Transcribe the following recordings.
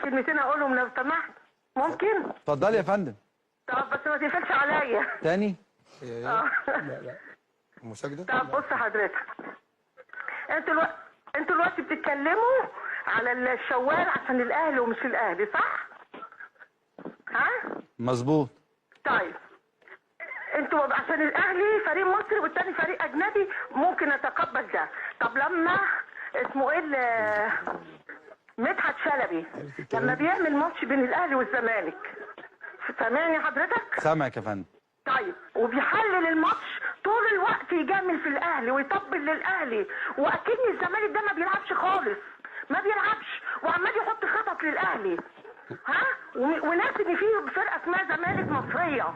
كلمتين اقولهم لو سمحت؟ ممكن؟ اتفضلي يا فندم. طب بس ما تقفلش عليا. تاني؟ لا المساجدة. طب بص حضرتك، انتوا دلوقتي بتتكلموا على الشوال عشان الاهلي ومش الاهلي، صح؟ ها؟ مظبوط. طيب انتوا عشان الاهلي فريق مصري والتاني فريق اجنبي ممكن اتقبل ده. طب لما اسمه ايه مدحت شلبي لما بيعمل ماتش بين الاهلي والزمالك، سامعني حضرتك؟ سامعك يا فندم. طيب وبيحلل الماتش طول الوقت يجامل في الاهلي ويطبل للاهلي، واكيد الزمالك ده ما بيلعبش خالص، ما بيلعبش وعمال يحط خطط للاهلي، ها؟ وناس ان في فرقه اسمها زمالك مصريه،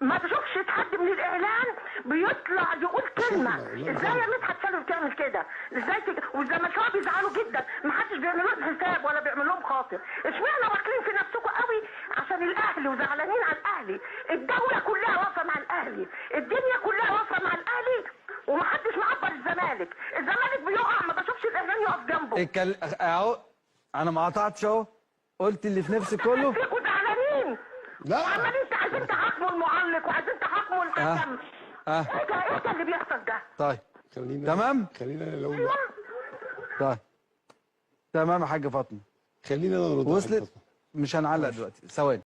ما تشوفش حد من الاعلام بيطلع يقول كلمه. ازاي يا مدحت شلبي بتعمل كده؟ ازاي والزملكاويه بيزعلوا جدا، ما حدش بيعمل لهم حساب ولا بيعمل لهم خاطر. اشمعنى واكلين في نفسكم قوي عشان الاهلي وزعلانين على الاهلي؟ الدوله كلها واقفه مع الاهلي، الدنيا كلها واقفه مع الاهلي ومحدش معبر الزمالك. الزمالك بيقع ما بشوفش الاعلام يقف جنبه. اهو انا ما قطعتش اهو، قلت اللي في نفسي كله. فيكوا زعلانين. لا وعمالين عايزين تحاكموا المعلق وعايزين تحاكموا الحكم. ايه ده اللي بيحصل ده؟ طيب تمام؟ خلينا لو طيب تمام يا حاجه فاطمه. خلينا نرد. وصلت؟ مش هنعلق دلوقتي، ثواني.